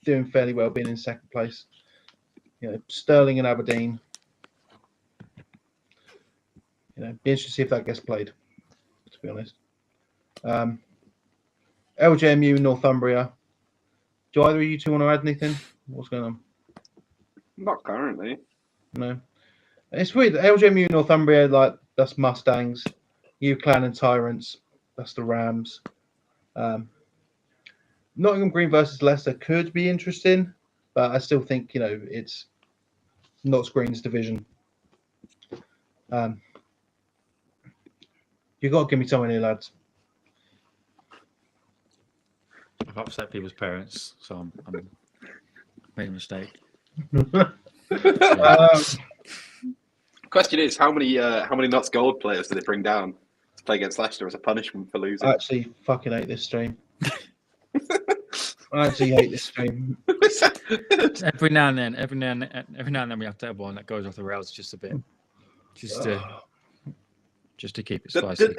doing fairly well, being in second place. Stirling and Aberdeen. Be interested to see if that gets played. To be honest, LJMU, Northumbria. Do either of you two want to add anything? What's going on? Not currently. No. It's weird. LJMU, Northumbria, like that's Mustangs. UClan and Tyrants. That's the Rams. Nottingham Green versus Leicester could be interesting, but I still think it's Notts Green's division. You got to give me someone here, lads. I've upset people's parents, so I'm made a mistake. Question is, how many Notts Gold players do they bring down to play against Leicester as a punishment for losing? I actually fucking hate this stream. I actually hate this stream. Every now and then we have to have one that goes off the rails just a bit, just to keep it spicy.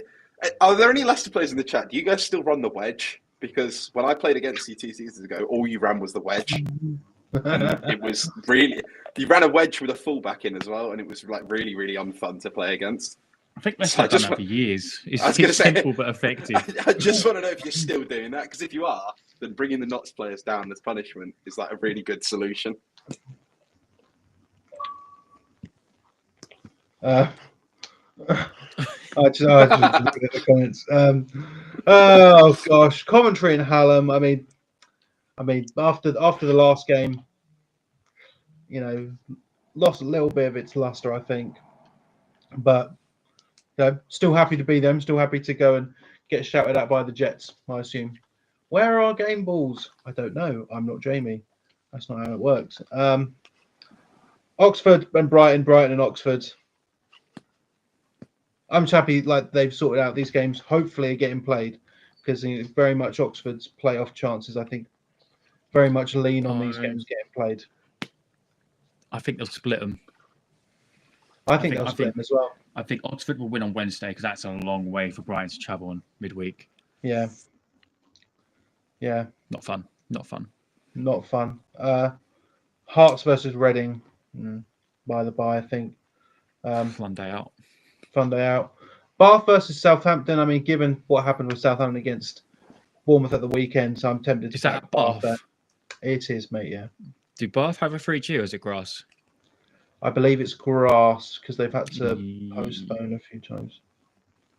Are there any Leicester players in the chat? Do you guys still run the wedge? Because when I played against you 2 seasons ago, all you ran was the wedge. And it was really, you ran a wedge with a fullback in as well, and it was like really, really unfun to play against. I think Leicester have done that for years. It's simple but effective. I just want to know if you're still doing that, because if you are, then bringing the Notts players down as punishment is like a really good solution. I just look at the comments. Oh gosh, Coventry and Hallam. I mean, after the last game, lost a little bit of its luster, I think. But still happy to be them. Still happy to go and get shouted at by the Jets, I assume. Where are our game balls? I don't know. I'm not Jamie. That's not how it works. Oxford and Brighton and Oxford. I'm just happy like they've sorted out these games. Hopefully, are getting played because very much Oxford's playoff chances. I think very much lean on these games getting played. I think they'll split them. I think they'll split them as well. I think Oxford will win on Wednesday because that's a long way for Brighton to travel on midweek. Yeah. Not fun. Hearts versus Reading. By the by, I think. Fun day out. Bath versus Southampton. I mean, given what happened with Southampton against Bournemouth at the weekend, so I'm tempted to. Is that Bath? It is, mate. Yeah. Do Bath have a 3G or is it grass? I believe it's grass because they've had to postpone a few times.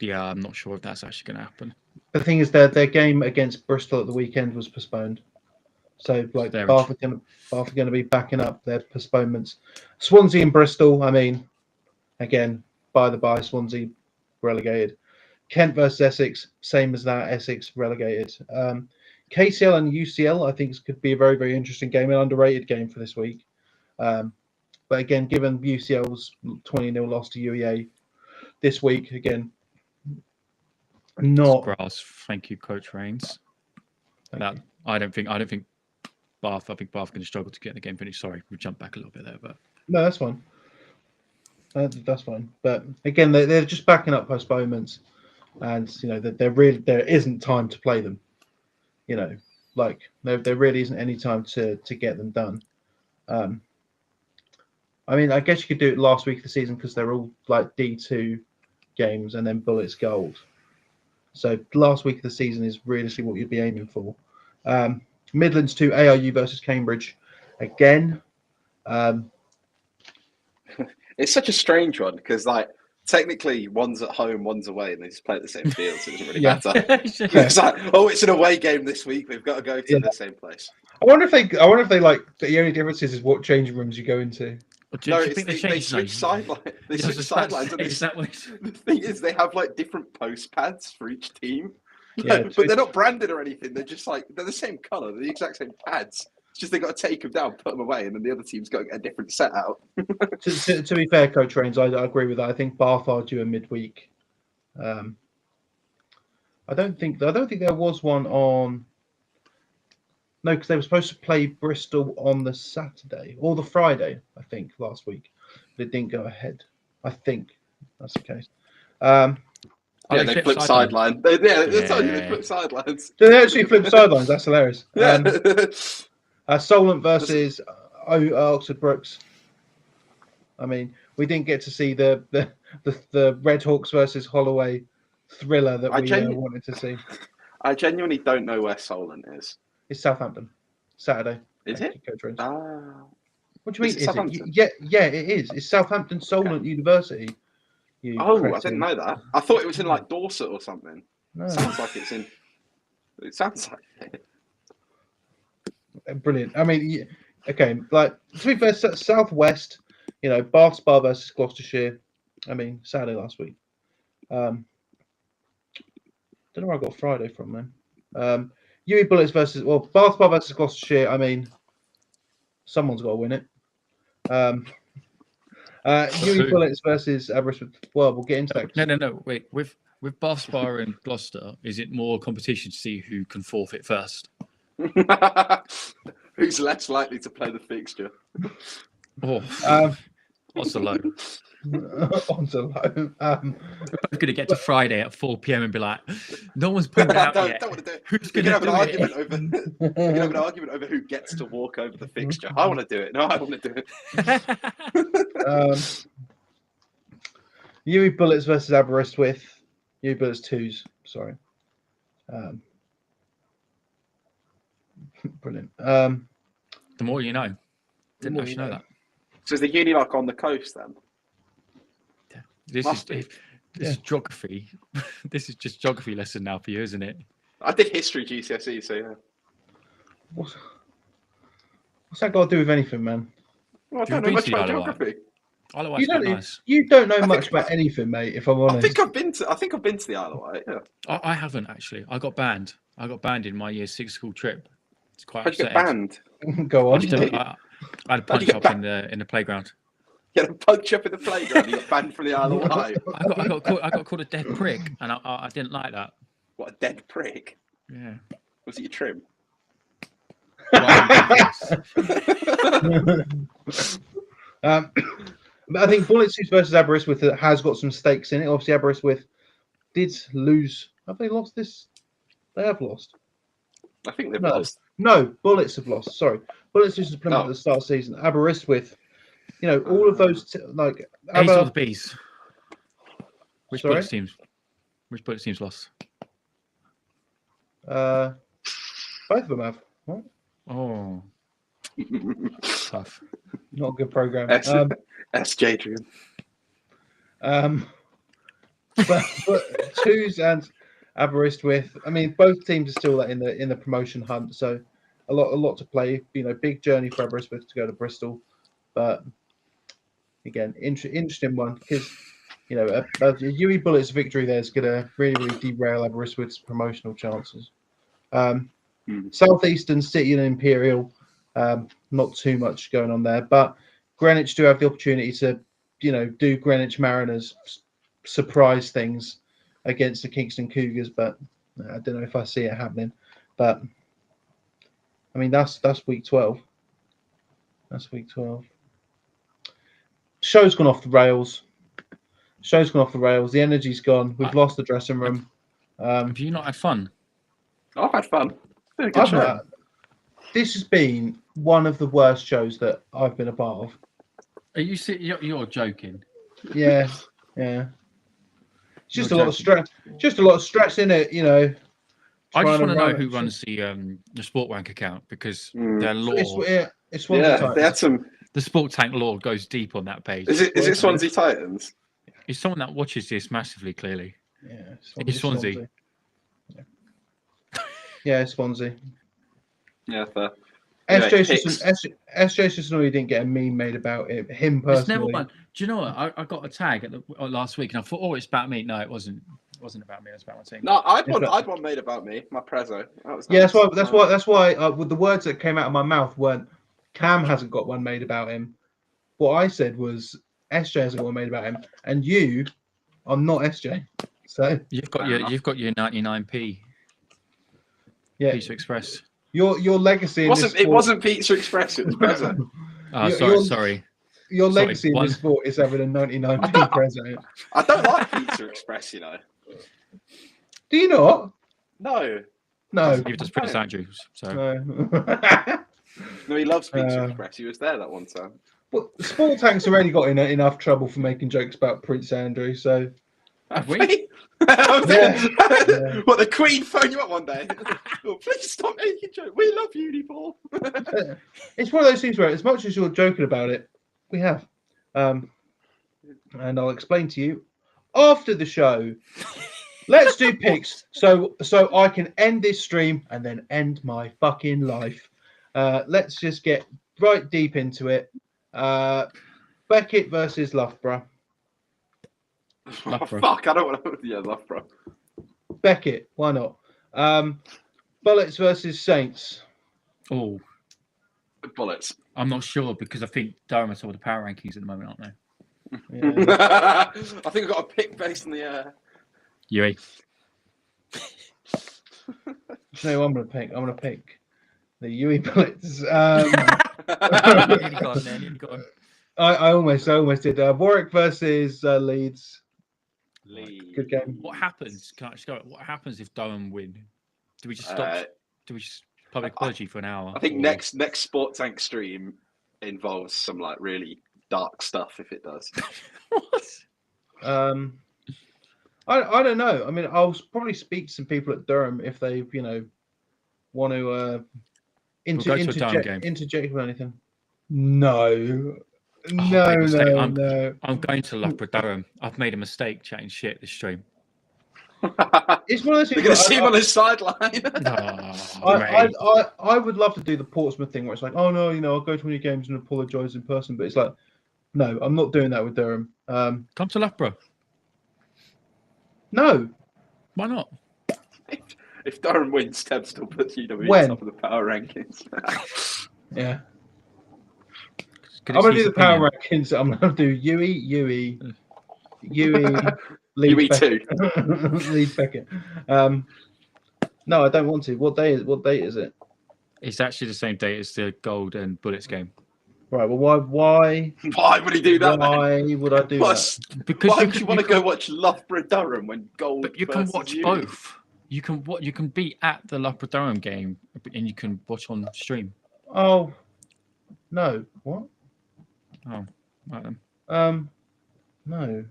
Yeah, I'm not sure if that's actually going to happen. The thing is, their game against Bristol at the weekend was postponed. So, like, Bath are going to be backing up their postponements. Swansea and Bristol. I mean, again, by the by, Swansea relegated. Kent versus Essex, same as that. Essex relegated. KCL and UCL, I think, could be a very, very interesting game, an underrated game for this week. But again, given UCL's 20-0 loss to UEA this week, again, not grass. Thank you, Coach Rains. I don't think Bath. I think Bath can struggle to get the game finished. Sorry, we jumped back a little bit there, but no, that's fine. That's fine. But again, they're just backing up postponements, and there isn't time to play them. Like there really isn't any time to get them done. I mean, I guess you could do it last week of the season because they're all like D2 games and then Bullets Gold. So last week of the season is realistically what you'd be aiming for. Midlands 2 ARU versus Cambridge again. It's such a strange one because like technically one's at home, one's away, and they just play at the same field, so it doesn't really matter. It's like, oh, it's an away game this week. We've got to go to the same place. I wonder if they like the only difference is what changing rooms you go into. No, they switch sidelines. They switch sidelines. The thing is, they have like different post pads for each team, but they're not branded or anything. They're just like they're the same color, they're the exact same pads. It's just they got to take them down, put them away, and then the other team's got to get a different set out. to be fair, Coach Rains, I agree with that. I think Bath are due a midweek. I don't think there was one on. No, because they were supposed to play Bristol on the Saturday or the Friday, I think, last week. But it didn't go ahead. I think that's the case. They flip sideline. They flip sidelines. They actually flip sidelines. That's hilarious. Yeah. Solent versus Oxford Brooks. I mean, we didn't get to see the Red Hawks versus Holloway thriller that we wanted to see. I genuinely don't know where Solent is. It's Southampton. Saturday. Is it? What do you mean? Is it? Yeah, it is. It's Southampton Solent University. I didn't know that. I thought it was in like Dorset or something. No. It sounds like it's in. It sounds like it. Brilliant. I mean, okay, like to be fair, Southwest, Bath Spa versus Gloucestershire. I mean, Saturday last week. Don't know where I got Friday from then. UE Bullets versus Bath Spa versus Gloucestershire. I mean, someone's got to win it. UE Bullets versus Aberystwyth. Well, we'll get into that. No. Wait, with Bath Spa and Gloucester, is it more competition to see who can forfeit first? Who's less likely to play the fixture? What's the low? On the low. We're both going to get to Friday at 4 p.m. and be like, no one's put that out yet. Don't want to do it. Who's going to have an argument over who gets to walk over the fixture. I want to do it. No, I want to do it. UE Bullets versus Aberystwyth. UE Bullets 2s. Sorry. Brilliant. The more you know. Didn't actually know that. So is the uni like on the coast then? This is geography. This is just geography lesson now for you, isn't it? I did history GCSE, so yeah. What's that got to do with anything, man? Well, I don't know much about geography. You don't know much about anything, mate. If I'm honest, I think I've been to the Isle of Wight. Yeah. I haven't actually. I got banned. In my year 6 school trip. It's quite How'd you upsetting. get banned? Go on. I had a punch up in the playground. You had a punch up in the playground. You got banned from the Isle of Wight. I got called a dead prick, and I didn't like that. What, a dead prick? Yeah. Was it your trim? I think Bullets versus Aberystwyth has got some stakes in it. Obviously, Aberystwyth did lose. Have they lost this? They have lost. I think they've lost. No, Bullets have lost. Sorry. Bullets loses Plymouth at the start of the season. Aberystwyth, all of those, like... A's or the B's? Which Bullets teams lost? Both of them have. What? Oh. Tough. Not a good program. That's Jadrian. But twos and Aberystwyth. I mean, both teams are still in the promotion hunt, so a lot to play. Big journey for Aberystwyth to go to Bristol, but again, interesting one because a UE Bullets victory there is going to really derail Aberystwyth's promotional chances. Southeastern City and Imperial, not too much going on there, but Greenwich do have the opportunity to, do Greenwich Mariners surprise things against the Kingston Cougars, but I don't know if I see it happening. But I mean, that's week 12. That's week 12. Show's gone off the rails. The energy's gone. We've lost the dressing room. Have you not had fun? I've had fun. been a good show. This has been one of the worst shows that I've been a part of. Are you? You're joking. Yeah. It's just You're a lot of stress. Just a lot of stress in it, you know. I just want to know run who it. runs the Sport Rank account because their lore. It's Swansea Titans. They had some. The Sport Tank lore goes deep on that page. Is it Swansea Titans? It's someone that watches this massively clearly. Yeah, It's Swansea. Yeah, Swansea. Yeah, fair. SJ's just know he didn't get a meme made about him personally. It's never one. Do you know what? I got a tag last week and I thought, oh, it's about me. No, it wasn't. It wasn't about me. It was about my team. No, I'd one made about me. My Prezzo. Yeah, that's why. With the words that came out of my mouth weren't. Cam hasn't got one made about him. What I said was SJ hasn't got one made about him, and you are not SJ. So you've got your 99p. Yeah, Pizza Express. Your legacy. It wasn't Pizza Express. It was Prezzo. Sorry. Your legacy in this sport is having a 99p Prezzo. I don't like Pizza Express, you know. Do you not? No. You've just Prince Andrews. So. No, he loves Pizza Express. He was there that one time. Well, Sport Tank's already got enough trouble for making jokes about Prince Andrew, so. Have we? What, the Queen phone you up one day? Oh, please stop making jokes. We love Uniform. It's one of those things where, as much as you're joking about it, we have. And I'll explain to you after the show. Let's do picks so I can end this stream and then end my fucking life. Let's just get right deep into it. Beckett versus Loughborough. Oh, fuck, I don't want to. Yeah, Loughborough. Beckett, why not? Bullets versus Saints. Oh, Bullets. I'm not sure because I think Durham are some of the power rankings at the moment, aren't they? Yeah. I think I've got a pick based on the UE. No, I'm gonna pick the UE Bullets. I almost did. Warwick versus Leeds. Good game. What happens? Can I just go? What happens if Durham win? Do we just stop? Do we just public apology for an hour? I think next Sport Tank stream involves some like really dark stuff. If it does. What? I don't know. I mean, I'll probably speak to some people at Durham if they, want to interject with anything. No. No. I'm going to Loughborough Durham. I've made a mistake chatting shit this stream. It's one of those things. You're going to see him on his sideline. I would love to do the Portsmouth thing where it's like, oh no, I'll go to one of your games and apologise in person, but it's like, no, I'm not doing that with Durham. Come to Loughborough. No. Why not? If Durham wins, Ted still puts UW top of the power rankings. Yeah. I'm going to do the power rankings. I'm going to do UE, Leeds Beckett. Leeds Beckett. No, I don't want to. What date is it? It's actually the same date as the Gold and Bullets game. Right. Well, why? Why would he do that? Why would I do that? Because why would you want to go watch Loughborough Durham when Gold? But you can watch both. You can be at the Loughborough Durham game and you can watch on stream. Oh, no. What? Oh, right then. No.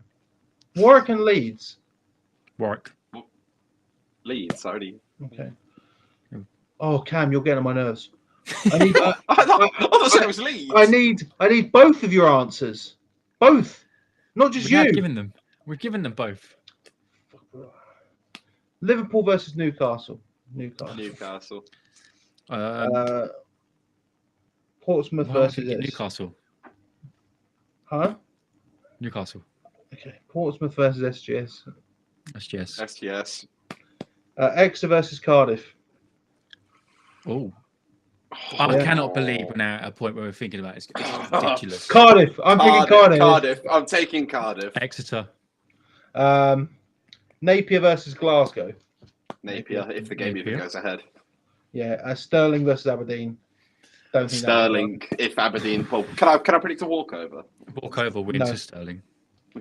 Warwick and Leeds. Warwick. Leeds already. Okay. Oh, Cam, you're getting on my nerves. I need. I thought it was Leeds. I need both of your answers. Both, not just you. We're giving them both. Liverpool versus Newcastle. Portsmouth versus Newcastle. Huh? Newcastle. Okay. Portsmouth versus SGS. SGS. Exeter versus Cardiff. Oh. I cannot believe we're now at a point where we're thinking about it. It's ridiculous. Cardiff. I'm picking Cardiff. I'm taking Cardiff. Exeter. Napier versus Glasgow. Napier, if the game even goes ahead. Yeah. Sterling versus Aberdeen. Don't think Sterling, if Aberdeen pull. Can I predict a walkover? Walkover win to Sterling.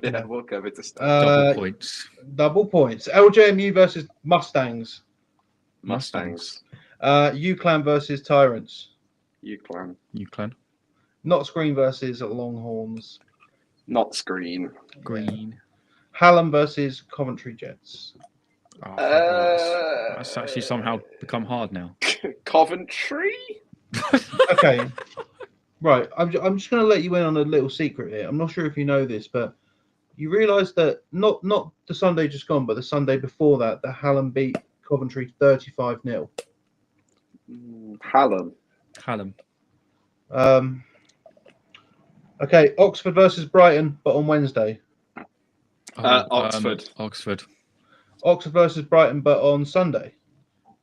Yeah, walkover to Sterling. Double points. LJMU versus Mustangs. UClan versus Tyrants. UClan. UClan. Notts Green versus Longhorns. Notts Green. Green. Hallam versus Coventry Jets. Oh, that's actually somehow become hard now. Coventry? Okay. Right. I'm just going to let you in on a little secret here. I'm not sure if you know this, but you realise that not the Sunday just gone, but the Sunday before that, the Hallam beat Coventry 35-0. Hallam. Okay, Oxford versus Brighton, but on Wednesday. Oxford. Oxford. Oxford versus Brighton, but on Sunday.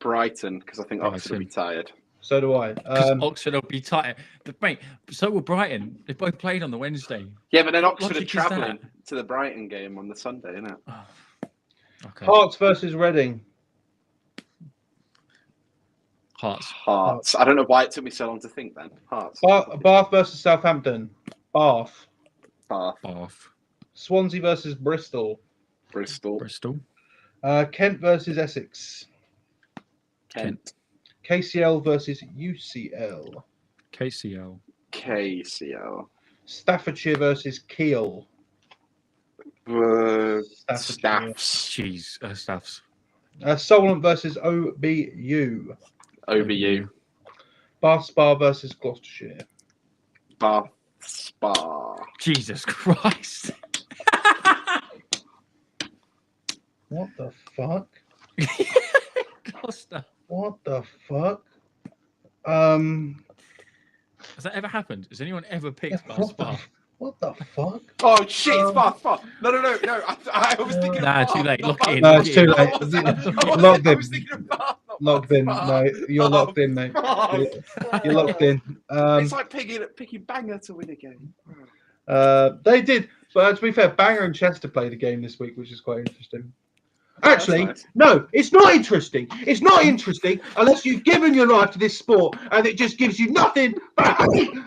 Brighton, because I think Oxford will be tired. So do I. Because Oxford will be tired. Mate, so will Brighton. They both played on the Wednesday. Yeah, but then Oxford are travelling to the Brighton game on the Sunday, isn't it? Oh, okay. Hearts versus Reading. Hearts. I don't know why it took me so long to think then. Hearts. Bath versus Southampton. Bath. Swansea versus Bristol. Bristol. Kent versus Essex. Kent. KCL versus UCL. KCL. Staffordshire versus Kiel. Staffs. Jeez, Staffs. Solent versus OBU. Bath Spa versus Gloucestershire. Bath Spa. Jesus Christ. What the fuck? Gloucester. What the fuck? Has that ever happened? Has anyone ever picked Bath Spa? What the fuck? Oh shit! It's Bath Spa. No. I was thinking. Nah, of too late. Lock in. No, it's too late. Locked in. I was thinking of Bath. Locked in. No, you're locked in, mate. You're locked in. It's like picking Bangor to win a game. They did, but to be fair, Bangor and Chester played a game this week, which is quite interesting. Actually, nice. No, it's not interesting. It's not interesting unless you've given your life to this sport and it just gives you nothing but nothing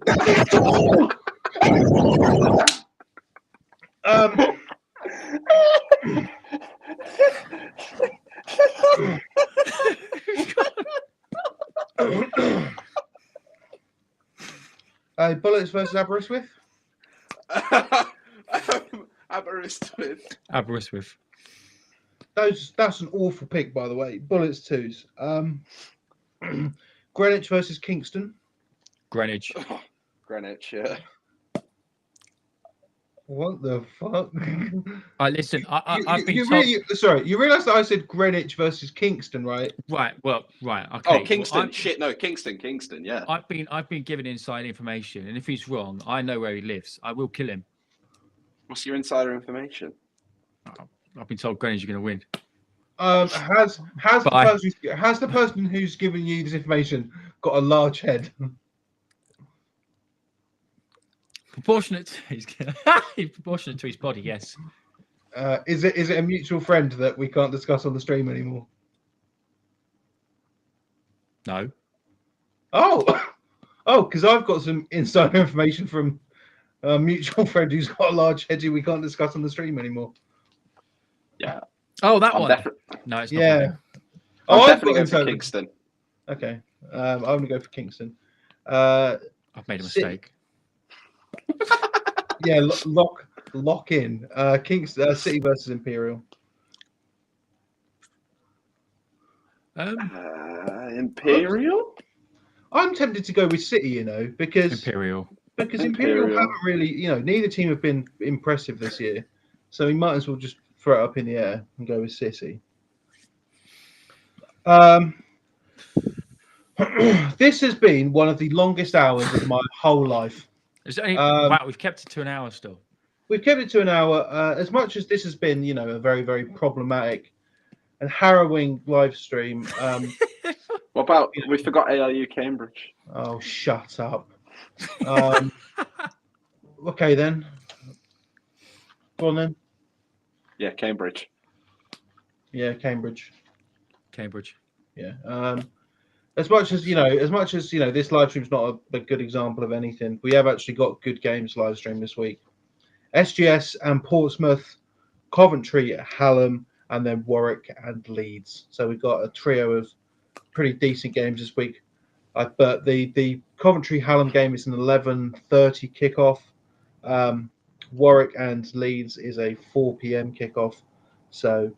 at all. Bullets versus Aberystwyth. Aberystwyth. That's an awful pick, by the way. Bullets twos. Greenwich versus Kingston. Greenwich, yeah. What the fuck? Listen, I've been told... Sorry, you realise that I said Greenwich versus Kingston, right? Right. Okay. Oh, Kingston. Shit, no, Kingston. Yeah. I've been given inside information, and if he's wrong, I know where he lives. I will kill him. What's your insider information? I've been told Greenwich are going to win. Has the person who's given you this information got a large head? Proportionate to his body, yes. Is it a mutual friend that we can't discuss on the stream anymore? No. Oh, because I've got some insider information from a mutual friend who's got a large head who we can't discuss on the stream anymore. Yeah. Oh, that one. No, it's not. Yeah. I'm definitely going for Kingston. Okay. I'm going to go for Kingston. I've made a mistake. Yeah, lock in. Kingston City versus Imperial. Imperial? I'm tempted to go with City, because Imperial haven't really, neither team have been impressive this year. So we might as well just throw it up in the air and go with City. This has been one of the longest hours of my whole life. Wow, we've kept it to an hour still. We've kept it to an hour. As much as this has been, a very, very problematic and harrowing live stream. What about, we forgot ALU Cambridge. Oh, shut up. Okay, then. Go on, then. Yeah, Cambridge. Yeah, Cambridge. Yeah. As much as this live stream's not a good example of anything, we have actually got good games live stream this week. SGS and Portsmouth, Coventry, Hallam, and then Warwick and Leeds. So we've got a trio of pretty decent games this week. But the Coventry Hallam game is an 11:30 kickoff. Warwick and Leeds is a 4 p.m. kickoff. So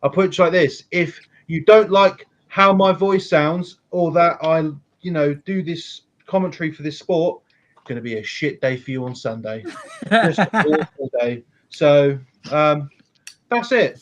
I'll put it like this: if you don't like how my voice sounds, or that I, do this commentary for this sport, it's going to be a shit day for you on Sunday. Just an awful day. So that's it.